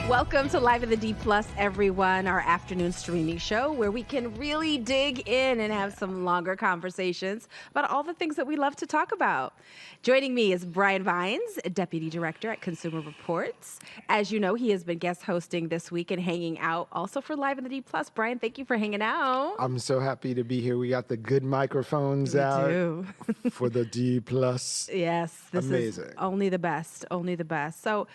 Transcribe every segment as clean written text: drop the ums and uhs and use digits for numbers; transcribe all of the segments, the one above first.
Welcome to Live in the D Plus, everyone, our afternoon streaming show where we can really dig in and have some longer conversations about all the things that we love to talk about. Joining me is Brian Vines, Deputy Director at Consumer Reports. As you know, he has been guest hosting this week and hanging out also for Live in the D Plus. Brian, thank you for hanging out. I'm so happy to be here. We got the good microphones out for the D Plus. Yes, this Amazing. Is only the best, only the best. So,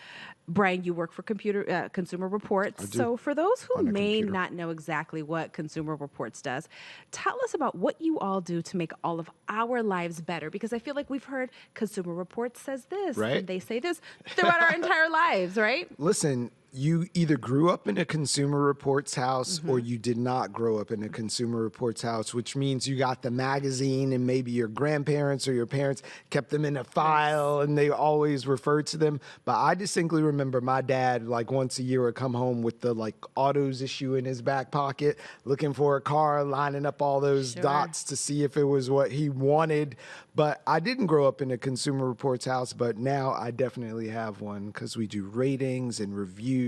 Brian, you work for Consumer Reports. So for those who may not know exactly what Consumer Reports does, tell us about what you all do to make all of our lives better. Because I feel like we've heard Consumer Reports says this, right? And they say this throughout our entire lives, right? Listen, you either grew up in a Consumer Reports house or you did not grow up in a Consumer Reports house, which means you got the magazine and maybe your grandparents or your parents kept them in a file and they always referred to them. But I distinctly remember my dad, like once a year, would come home with the like autos issue in his back pocket, looking for a car, lining up all those dots to see if it was what he wanted. But I didn't grow up in a Consumer Reports house, but now I definitely have one because we do ratings and reviews.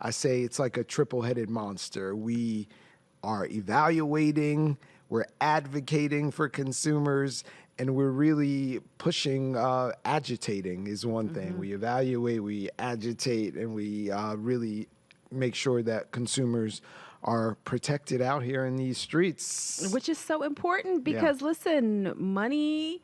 I say it's like a triple-headed monster. We are evaluating, we're advocating for consumers, and we're really pushing, agitating is one thing. We evaluate, we agitate, and we really make sure that consumers are protected out here in these streets. Which is so important because, listen, money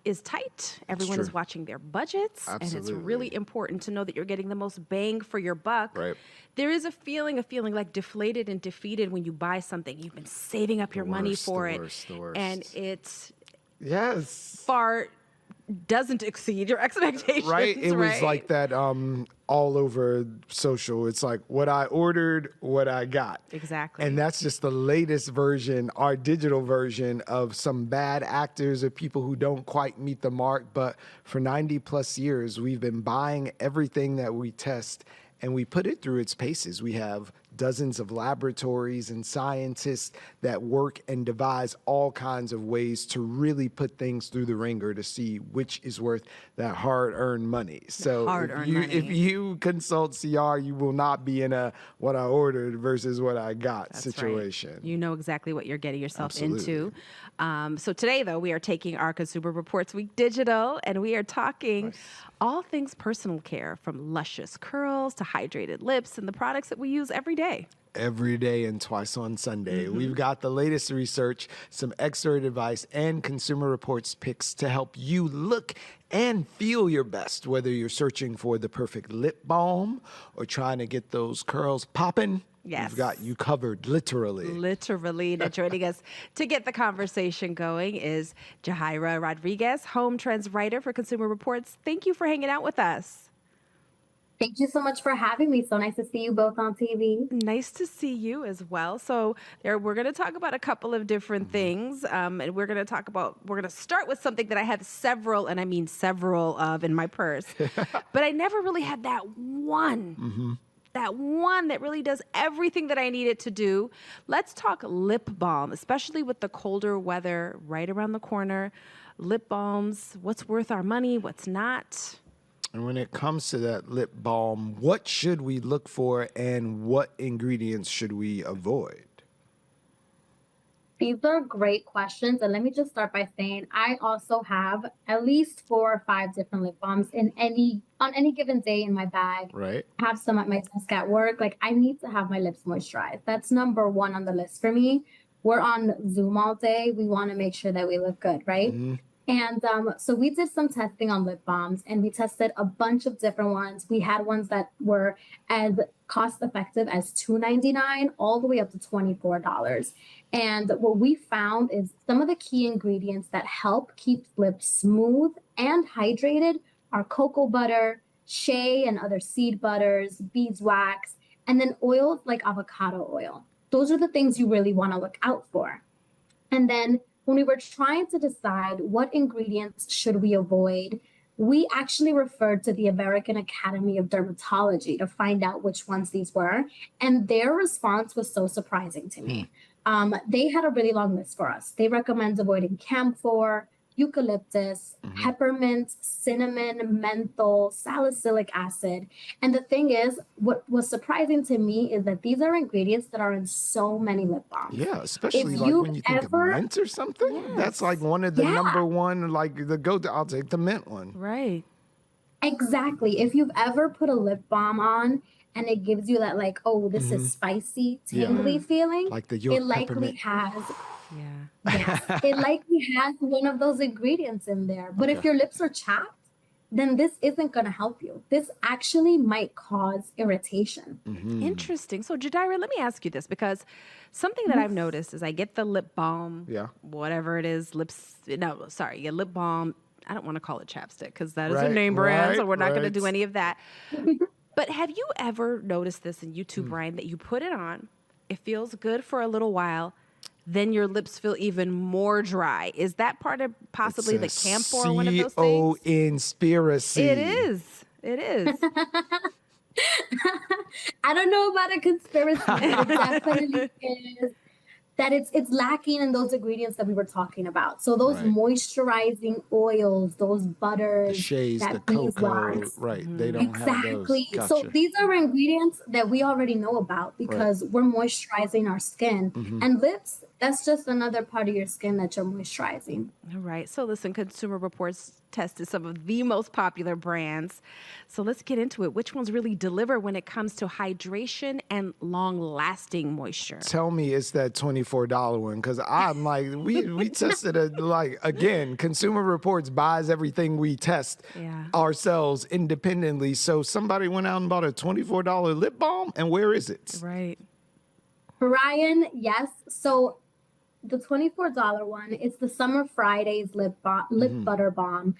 is tight. Everyone is watching their budgets. Absolutely. And it's really important to know that you're getting the most bang for your buck. Right. There is a feeling like deflated and defeated when you buy something. You've been saving up your money for it. The worst. And it's far doesn't exceed your expectations. Right? It was like that all over social. It's like what I ordered, what I got. Exactly. And that's just the latest version, our digital version of some bad actors or people who don't quite meet the mark. But for 90 plus years, we've been buying everything that we test and we put it through its paces. We have dozens of laboratories and scientists that work and devise all kinds of ways to really put things through the ringer to see which is worth that hard-earned money. So if you consult CR, you will not be in a what I ordered versus what I got situation. Right. You know exactly what you're getting yourself into. So today, though, we are taking our Consumer Reports Week digital, and we are talking all things personal care, from luscious curls to hydrated lips and the products that we use every day. Every day and twice on Sunday. We've got the latest research, some expert advice, and Consumer Reports picks to help you look and feel your best, whether you're searching for the perfect lip balm or trying to get those curls popping. Yes. We've got you covered, literally. Literally. Now, joining us to get the conversation going is Jahaira Rodriguez, home trends writer for Consumer Reports. Thank you for hanging out with us. Thank you so much for having me. So nice to see you both on TV. Nice to see you as well. So we're going to talk about a couple of different things. And we're going to start with something that I have several, and I mean several of in my purse. But I never really had that one. That one that really does everything that I need it to do. Let's talk lip balm, especially with the colder weather right around the corner. Lip balms, what's worth our money, what's not? And when it comes to that lip balm, what should we look for and what ingredients should we avoid? These are great questions. And let me just start by saying I also have at least 4 or 5 different lip balms on any given day in my bag. Right. I have some at my desk at work. Like, I need to have my lips moisturized. That's number 1 on the list for me. We're on Zoom all day. We want to make sure that we look good, right? And so we did some testing on lip balms, and we tested a bunch of different ones. We had ones that were as cost effective as $2.99 all the way up to $24. And what we found is some of the key ingredients that help keep lips smooth and hydrated are cocoa butter, shea and other seed butters, beeswax, and then oils like avocado oil. Those are the things you really want to look out for. And then when we were trying to decide what ingredients should we avoid, we actually referred to the American Academy of Dermatology to find out which ones these were. And their response was so surprising to me. They had a really long list for us. They recommend avoiding camphor, eucalyptus, peppermint, cinnamon, menthol, salicylic acid. And the thing is, what was surprising to me is that these are ingredients that are in so many lip balms. Yeah, If especially like you've when you think of ever, mint or something. That's like Yes. one of the yeah, number one, like the go-to. I'll take the mint one. Right. exactly. If you've ever put a lip balm on and it gives you that, like, oh, this is spicy, Yeah, tingly feeling, like the it York likely peppermint. has, Yeah. yes, it likely has one of those ingredients in there. But if Okay. your lips are chapped, then this isn't going to help you. This actually might cause irritation. Interesting. So, Jadira, let me ask you this because something that Mhm. I've noticed is I get the lip balm, Yeah. whatever it is, no, sorry, yeah, lip balm. I don't want to call it chapstick because that is a Right, name brand, so right, we're not going to do right. any of that. But have you ever noticed this in YouTube, Brian, that you put it on, it feels good for a little while, then your lips feel even more dry? Is that part of possibly the It's a camphor, one of those things? conspiracy. It is. It is. I don't know about a conspiracy, but it definitely is that it's lacking in those ingredients that we were talking about. So those Right. moisturizing oils, those The butters, shays, the that cocoa, beeswax. right? They don't have those. Exactly. So Gotcha. these are ingredients that we already know about Right. because we're moisturizing our skin. And lips, that's just another part of your skin that you're moisturizing. All right. So listen, Consumer Reports tested some of the most popular brands. So let's get into it. Which ones really deliver when it comes to hydration and long-lasting moisture? Tell me it's that $24 one because I'm like we tested it like again. Consumer Reports buys everything we test Yeah. ourselves independently. So somebody went out and bought a $24 lip balm, and where is it? Right. Brian, yes. So the $24 one, it's the Summer Fridays lip butter balm,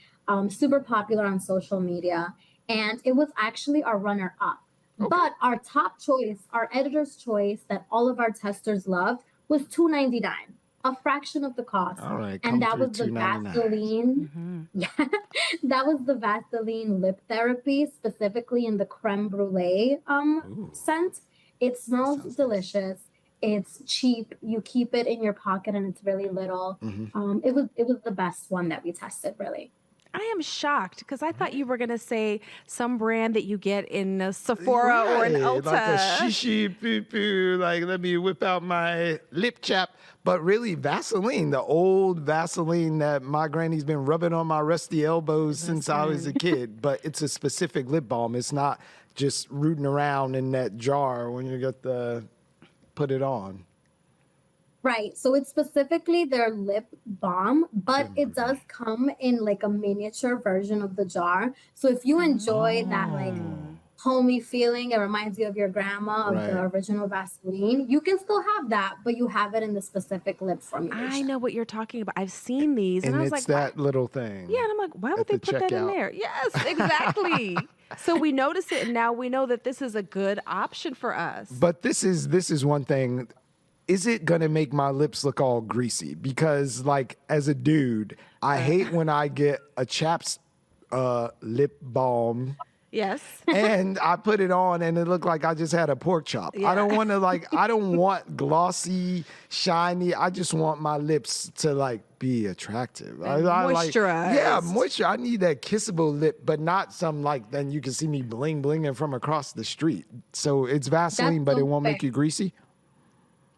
super popular on social media, and it was actually our runner up. But our top choice, our editor's choice that all of our testers loved was $2.99, a fraction of the cost. All right, And come that through was the $2.99. Vaseline. Yeah, that was the Vaseline lip therapy, specifically in the creme brulee scent. It smells delicious. It's cheap. You keep it in your pocket, and it's really little. It was the best one that we tested, really. I am shocked because I thought you were going to say some brand that you get in a Sephora or an Right, Ulta. like a shishi poo poo, like let me whip out my lip chap. But really, Vaseline, the old Vaseline that my granny's been rubbing on my rusty elbows since I was a kid. But it's a specific lip balm. It's not just rooting around in that jar when you get the put it on. Right. So it's specifically their lip balm, but it does come in like a miniature version of the jar. So if you enjoy that like homey feeling, it reminds you of your grandma of the Right. original Vaseline, you can still have that, but you have it in the specific lip formulation. I know what you're talking about. I've seen these, and And I was it's like, why- that little thing. yeah, and I'm like, why would at they the put that in checkout. there? Yes, exactly. So we notice it, and now we know that this is a good option for us. But this is one thing. Is it gonna make my lips look all greasy? Because like as a dude, I hate when I get a chap's lip balm Yes. and I put it on and it looked like I just had a pork chop. Yeah. I don't want to I don't want glossy, shiny. I just want my lips to like be attractive. And moisturized. Yeah, moisturized. moisture. I need that kissable lip, but not some like then you can see me bling blinging from across the street. So it's Vaseline, but so it won't make fair. you greasy.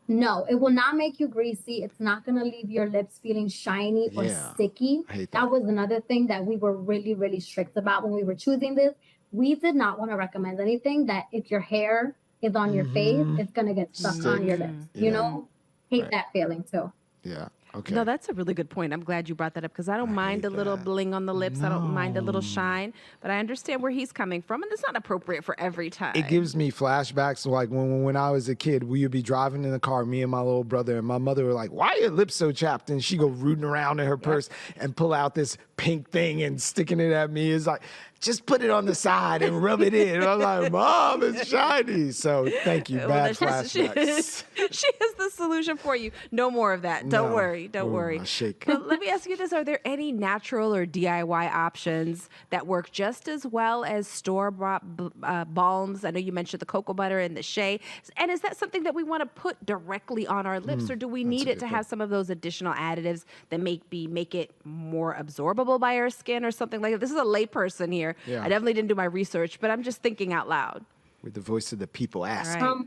No, it will not make you greasy. It's not going to leave your lips feeling shiny or Yeah, sticky. I hate That that. was another thing that we were really, really strict about when we were choosing this. We did not want to recommend anything that if your hair is on your face, it's going to get stuck on your lips. You Yeah. know, hate Right. that feeling too. Yeah. Okay. No, that's a really good point. I'm glad you brought that up because I don't mind a little bling on the lips. I don't mind a little shine, but I understand where he's coming from, and it's not appropriate for every time. It gives me flashbacks like when I was a kid, we would be driving in the car, me and my little brother, and my mother were like, "Why are your lips so chapped?" And she go rooting around in her purse and pull out this pink thing and sticking it at me. It's like, just put it on the side and rub it in. And I'm like, Mom, it's shiny. So thank you. Bad flashbacks. She has the solution for you. No more of that. Don't No. worry. Don't Ooh, worry. my shake. But let me ask you this. Are there any natural or DIY options that work just as well as store-bought balms? I know you mentioned the cocoa butter and the shea. And is that something that we want to put directly on our lips, or do we need it to have some of those additional additives that make it more absorbable by our skin or something like that? This is a layperson here. Yeah. I definitely didn't do my research, but I'm just thinking out loud. With the voice of the people ask. Right.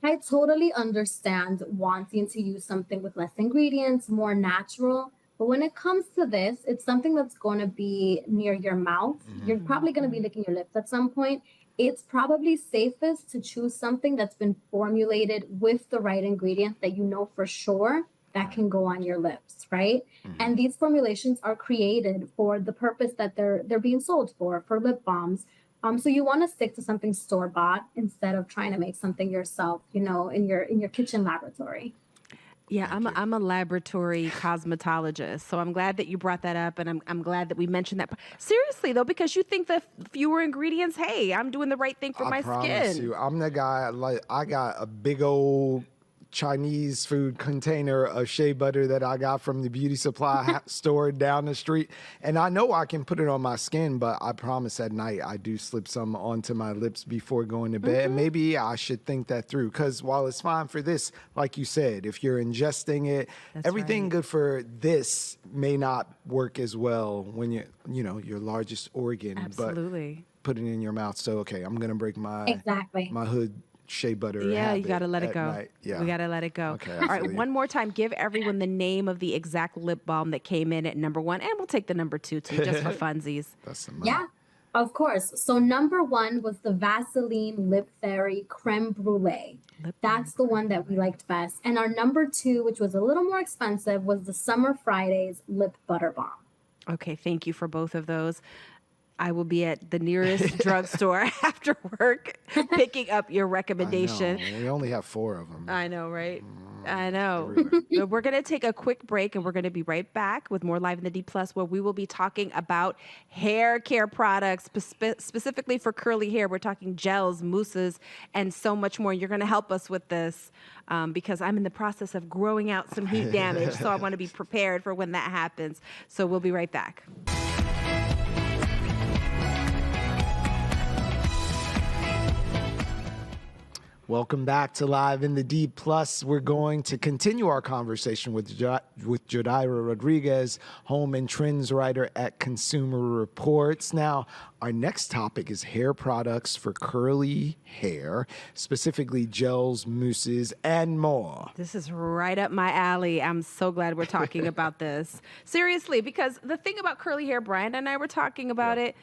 I totally understand wanting to use something with less ingredients, more natural. But when it comes to this, it's something that's going to be near your mouth. You're probably going to be licking your lips at some point. It's probably safest to choose something that's been formulated with the right ingredient that you know for sure that can go on your lips, right? And these formulations are created for the purpose that they're being sold for lip balms. So you want to stick to something store bought instead of trying to make something yourself, in your kitchen laboratory. Yeah, I'm a laboratory cosmetologist, so I'm glad that you brought that up, and I'm glad that we mentioned that. Seriously though, because you think the fewer ingredients, hey, I'm doing the right thing for my promise skin. you, I'm the guy, like, I got a big old Chinese food container of shea butter that I got from the beauty supply store down the street. And I know I can put it on my skin, but I promise at night I do slip some onto my lips before going to bed. Maybe I should think that through, because while it's fine for this, like you said, if you're ingesting it, everything right. good for this may not work as well when your largest organ, Absolutely. but put it in your mouth. So, okay, I'm going to break my hood shea butter. Yeah, you got to let it at go. night. Yeah. We got to let it go. Okay, All right, absolutely. one more time. Give everyone the name of the exact lip balm that came in at number 1, and we'll take the number 2 too, just for funsies. That's the money. Yeah, of course. So number 1 was the Vaseline Lip Fairy Creme Brulee. That's the one that we liked best. And our number 2, which was a little more expensive, was the Summer Fridays Lip Butter Balm. Okay, thank you for both of those. I will be at the nearest drugstore after work picking up your recommendation. I know. We only have 4 of them. I know, right? I know. So we're going to take a quick break, and we're going to be right back with more Live in the D Plus, where we will be talking about hair care products, specifically for curly hair. We're talking gels, mousses, and so much more. You're going to help us with this because I'm in the process of growing out some heat damage, so I want to be prepared for when that happens. So we'll be right back. Welcome back to Live in the D Plus. We're going to continue our conversation with Jodaira Rodriguez, home and trends writer at Consumer Reports. Now, our next topic is hair products for curly hair, specifically gels, mousses, and more. This is right up my alley. I'm so glad we're talking about this. Seriously, because the thing about curly hair, Brian and I were talking about it.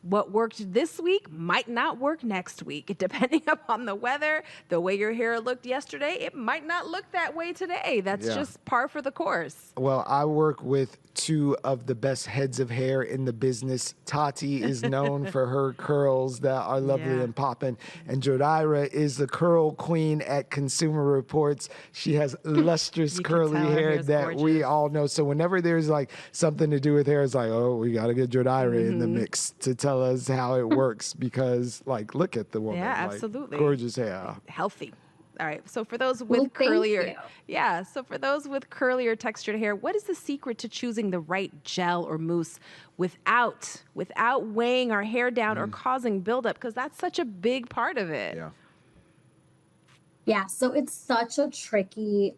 What worked this week might not work next week. Depending upon the weather, the way your hair looked yesterday, it might not look that way today. That's just par for the course. Well, I work with 2 of the best heads of hair in the business. Tati is known for her curls that are lovely and popping. And Jodaira is the curl queen at Consumer Reports. She has lustrous curly hair that we all know. So whenever there's like something to do with hair, it's like, oh, we got to get Jodaira in the mix to tell us how it works, because like, look at the woman. Yeah, like, absolutely. Gorgeous hair. Healthy. All right. So for those with curlier, So for those with curlier textured hair, what is the secret to choosing the right gel or mousse without weighing our hair down or causing buildup? Because that's such a big part of it. Yeah. So it's such a tricky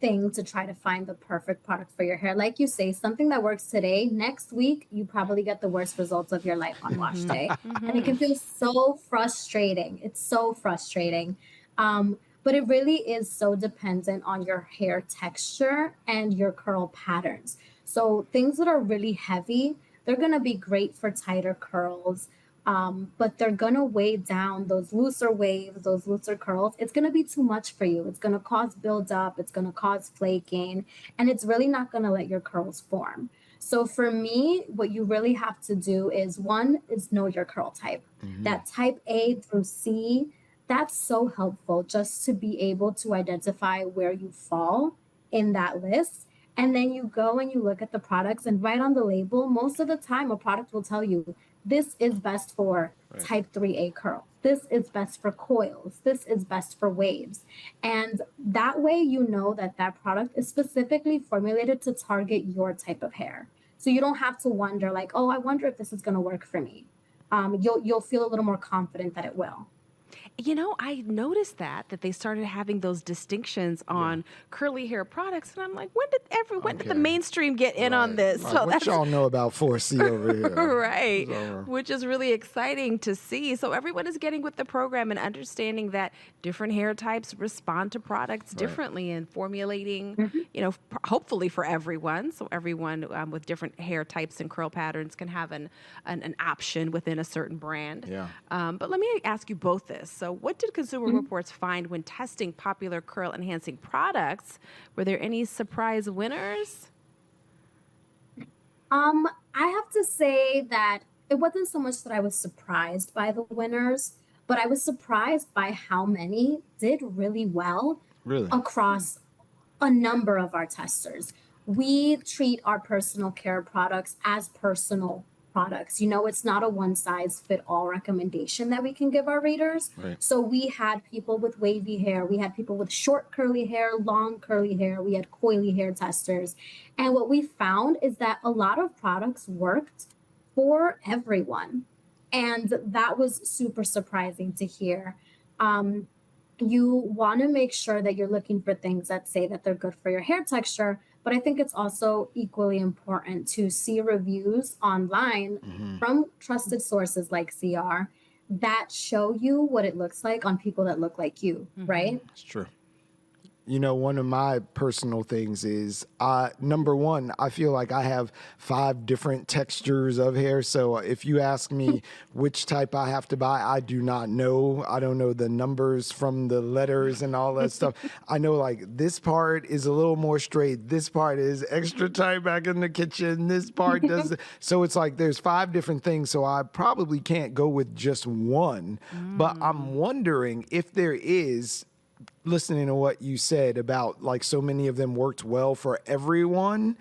thing to try to find the perfect product for your hair. Like you say, something that works today, next week, you probably get the worst results of your life on wash day. And it can feel so frustrating. It's so frustrating. But it really is so dependent on your hair texture and your curl patterns. So things that are really heavy, they're going to be great for tighter curls. But they're going to weigh down those looser waves, those looser curls. It's going to be too much for you. It's going to cause buildup. It's going to cause flaking. And it's really not going to let your curls form. So for me, what you really have to do is, one, is know your curl type. That type A through C, that's so helpful just to be able to identify where you fall in that list. And then you go and you look at the products, and right on the label, most of the time, a product will tell you this is best for Right. type 3A curls. This is best for coils. This is best for waves. And that way, you know that that product is specifically formulated to target your type of hair. So you don't have to wonder, like, oh, I wonder if this is going to work for me. You'll feel a little more confident that it will. You know, I noticed that they started having those distinctions on curly hair products, and I'm like, when did the Okay. mainstream get in on Right. this? Like, So what that's y'all know about 4C over here? right, So, which is really exciting to see. So everyone is getting with the program and understanding that different hair types respond to products right. differently and formulating, Mhm. hopefully for everyone. So everyone with different hair types and curl patterns can have an option within a certain brand. Yeah. But let me ask you both this. So what did Consumer Mhm. Reports find when testing popular curl enhancing products? Were there any surprise winners? I have to say that it wasn't so much that I was surprised by the winners, but I was surprised by how many did really well Really? across a number of our testers. We treat our personal care products as personal products. You know, it's not a one size fit all recommendation that we can give our readers. Right. So we had people with wavy hair, we had people with short curly hair, long curly hair, we had coily hair testers. And what we found is that a lot of products worked for everyone. And that was super surprising to hear. Um, you want to make sure that you're looking for things that say that they're good for your hair texture, but I think it's also equally important to see reviews online Hmm. from trusted sources like CR that show you what it looks like on people that look like you, right? It's true. You know, one of my personal things is number one, I feel like I have 5 different textures of hair. So if you ask me which type I have to buy, I do not know. I don't know the numbers from the letters and all that stuff. I know like this part is a little more straight. This part is extra tight back in the kitchen. This part does. So it's like there's 5 different things. So I probably can't go with just one. But I'm wondering if there is, listening to what you said about like so many of them worked well for everyone,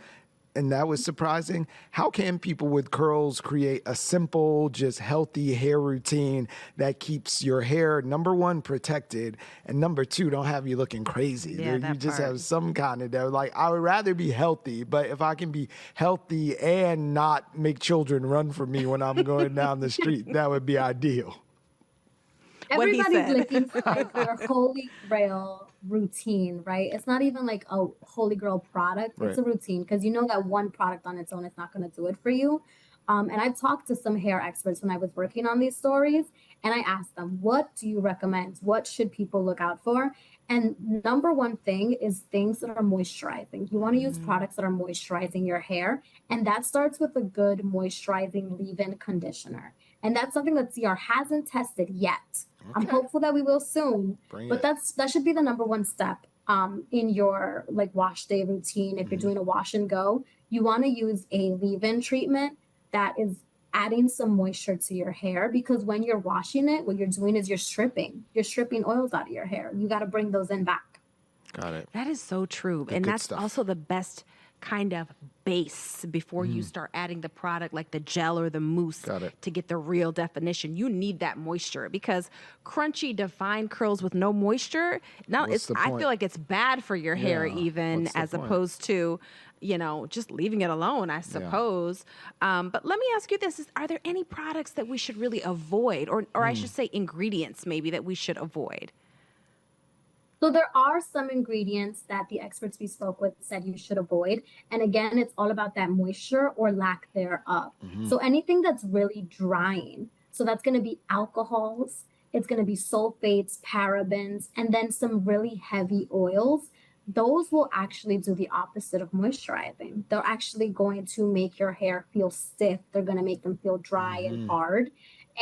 and that was surprising. How can people with curls create a simple, just healthy hair routine that keeps your hair, number one, protected, and number two, don't have you looking crazy? Yeah, You that just part. have some kind of that. Like, I would rather be healthy, but if I can be healthy and not make children run from me when I'm going down the street, that would be ideal. What he Everybody's said. looking for like their holy grail routine, right? It's not even like a holy grail product, it's Right. a routine because you know that one product on its own is not going to do it for you. And I talked to some hair experts when I was working on these stories, and I asked them, what do you recommend? What should people look out for? And number one thing is things that are moisturizing. You want to use products that are moisturizing your hair, and that starts with a good moisturizing leave-in conditioner. And that's something that CR hasn't tested yet. I'm Okay. hopeful that we will soon, Bring but it. that should be the number one step in your like wash day routine. If you're doing a wash and go, you want to use a leave-in treatment that is adding some moisture to your hair, because when you're washing it, what you're doing is you're stripping oils out of your hair. You got to bring those in back. Got it. That is so true. The And good that's stuff. also the best kind of base before you start adding the product like the gel or the mousse Got it. to get the real definition. You need that moisture because crunchy defined curls with no moisture, now What's it's the I point? feel like it's bad for your hair Yeah, even what's the as point? opposed to, just leaving it alone, I suppose. But let me ask you this, are there any products that we should really avoid or I should say ingredients maybe that we should avoid? So there are some ingredients that the experts we spoke with said you should avoid. And again, it's all about that moisture or lack thereof. So anything that's really drying. So that's going to be alcohols, it's going to be sulfates, parabens, and then some really heavy oils. Those will actually do the opposite of moisturizing. They're actually going to make your hair feel stiff. They're going to make them feel dry and hard,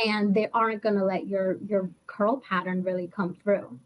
and they aren't going to let your curl pattern really come through.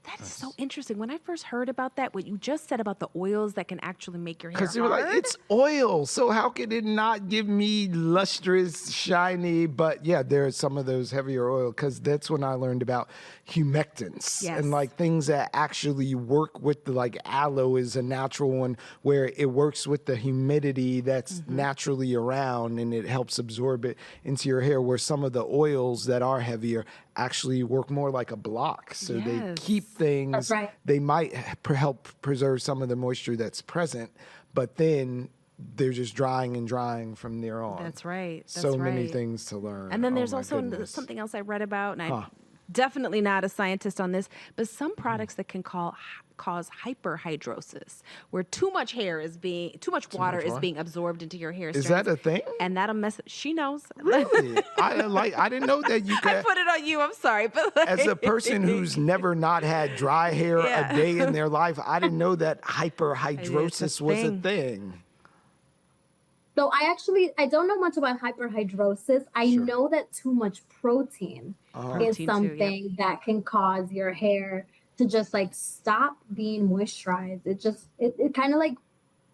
That's so interesting. When I first heard about that, what you just said about the oils that can actually make your hair Because they were like, hard. it's oil, so how could it not give me lustrous, shiny? But yeah, there's some of those heavier oil, because that's when I learned about humectants Yes. and like things that actually work with the, like aloe is a natural one where it works with the humidity that's naturally around and it helps absorb it into your hair, where some of the oils that are heavier actually work more like a block. So they Yes. keep things, That's right. they might help preserve some of the moisture that's present, but then they're just drying and drying from there on. That's right. That's So many right. things to learn. And then Oh there's my also goodness. something else I read about, and I'm definitely not a scientist on this, but some products that can cause hyperhidrosis, where too much water is what? being absorbed into your hair. Is that a thing? And that'll mess. She knows. Really? I didn't know that you I could. put it on you. I'm sorry, but As a person who's never not had dry hair Yeah. a day in their life, I didn't know that hyperhidrosis was a thing. thing. So I don't know much about hyperhidrosis. I Sure. know that too much protein Protein is too, something that can cause your hair to just like stop being moisturized. It kind of like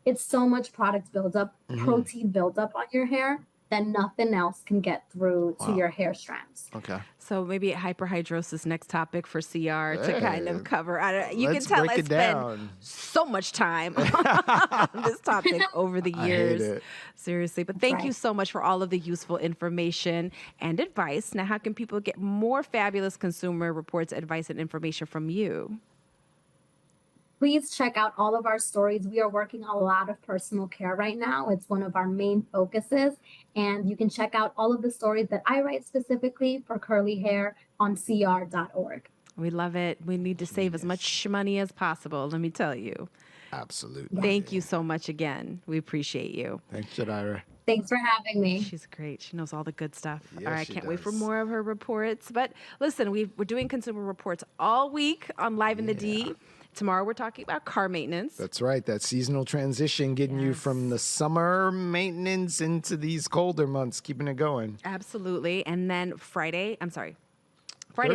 it's so much product buildup, protein buildup on your hair that nothing else can get through to your hair strands. Okay. So maybe hyperhidrosis next topic for CR to kind Hey, of cover. You can let's tell break I it spend down. so much time on this topic over the I hate years. it. Seriously. But thank you Right. so much for all of the useful information and advice. Now, how can people get more fabulous consumer reports, advice, and information from you? Please check out all of our stories. We are working a lot of personal care right now. It's one of our main focuses. And you can check out all of the stories that I write specifically for curly hair on cr.org. We love it. We need to save as much money as possible, let me tell you. Absolutely. Thank you so much again. We appreciate you. Thanks, Jadira. Thanks for having me. She's great. She knows all the good stuff. Yes, All right, I she can't wait for does. more of her reports. But listen, we're doing consumer reports all week on Live in the D. Tomorrow we're talking about car maintenance. That's right. That seasonal transition, getting you from the summer maintenance into these colder months, keeping it going. Absolutely. And then Friday we're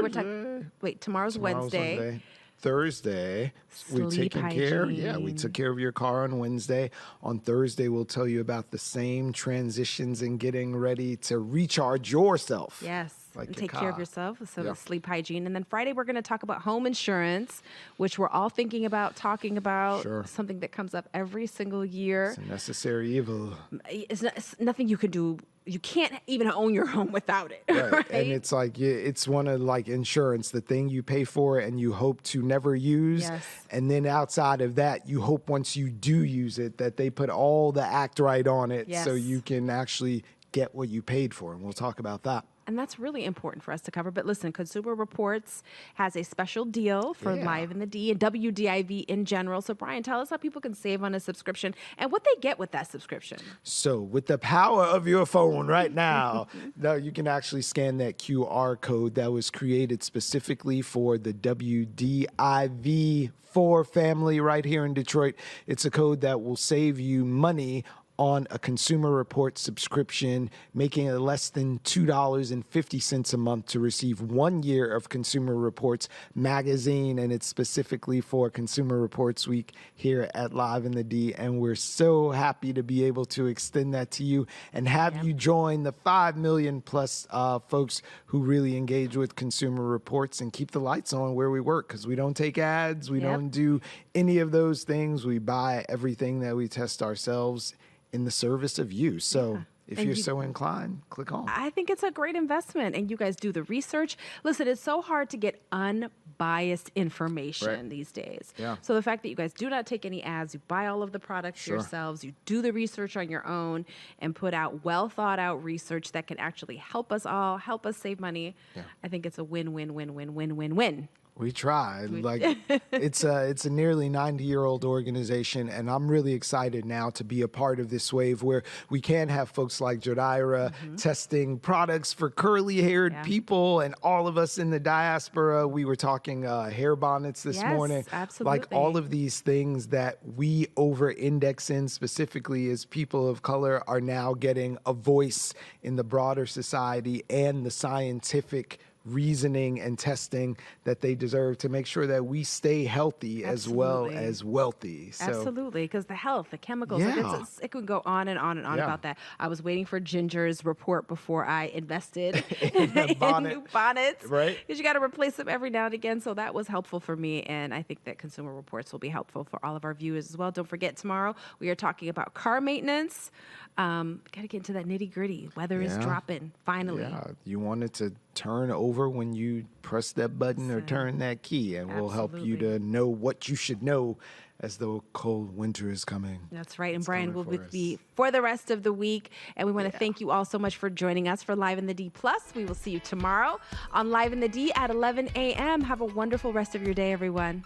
talking. Wait, tomorrow's Wednesday. Thursday, we're Sleep taking care. Yeah, we hygiene. took care of your car on Wednesday. On Thursday, we'll tell you about the same transitions and getting ready to recharge yourself. Yes. Like and your take care of car. yourself. So Yeah. the sleep hygiene. And then Friday, we're going to talk about home insurance, which we're all thinking about, talking about. Sure. Something that comes up every single year. It's a necessary evil. It's nothing you can do. You can't even own your home without it. Right. Right? And it's like, it's one of like insurance, the thing you pay for and you hope to never use. Yes. And then outside of that, you hope once you do use it, that they put all the act right on it so Yes. you can actually get what you paid for. And we'll talk about that. And that's really important for us to cover. But listen, Consumer Reports has a special deal for Yeah. Live in the D and WDIV in general. So, Brian, tell us how people can save on a subscription and what they get with that subscription. So, with the power of your phone right now, now you can actually scan that QR code that was created specifically for the WDIV4 family right here in Detroit. It's a code that will save you money on a Consumer Report subscription, making it less than $2.50 a month to receive 1 year of Consumer Reports magazine. And it's specifically for Consumer Reports Week here at Live in the D. And we're so happy to be able to extend that to you and have you join the 5 million plus folks who really engage with Consumer Reports and keep the lights on where we work, because we don't take ads. We Yep. don't do any of those things. We buy everything that we test ourselves in the service of you. So if And you're you- so inclined, click on. I think it's a great investment, and you guys do the research. Listen, it's so hard to get unbiased information Right. these days. Yeah. So the fact that you guys do not take any ads, you buy all of the products Sure. yourselves, you do the research on your own, and put out well thought out research that can actually help us all, help us save money. Yeah. I think it's a win, win, win, win, win, win, win. We try. Like it's a nearly 90-year-old organization, and I'm really excited now to be a part of this wave where we can have folks like Jadira testing products for curly-haired Yeah. people, and all of us in the diaspora. We were talking hair bonnets this Yes, morning. Like absolutely. all of these things that we over-index in, specifically as people of color, are now getting a voice in the broader society and the scientific reasoning and testing that they deserve to make sure that we stay healthy as well Absolutely. as wealthy. So, Absolutely, because the health, the chemicals, like Yeah. it can go on and on and on Yeah. about that. I was waiting for Ginger's report before I invested In a bonnet. new bonnets, Right. Because you got to replace them every now and again. So that was helpful for me, and I think that Consumer Reports will be helpful for all of our viewers as well. Don't forget, tomorrow we are talking about car maintenance. Got to get into that nitty gritty. Weather is Yeah. dropping finally. Yeah, you want it to turn over when you press that button or turn that key, and we'll help you Absolutely. to know what you should know as the cold winter is coming. That's right. And It's Brian coming will be for with me us. for the rest of the week. And we want to thank you all so much for joining us for Live in the D Plus. We will see you tomorrow on Live in the D at 11 a.m. Have a wonderful rest of your day, everyone.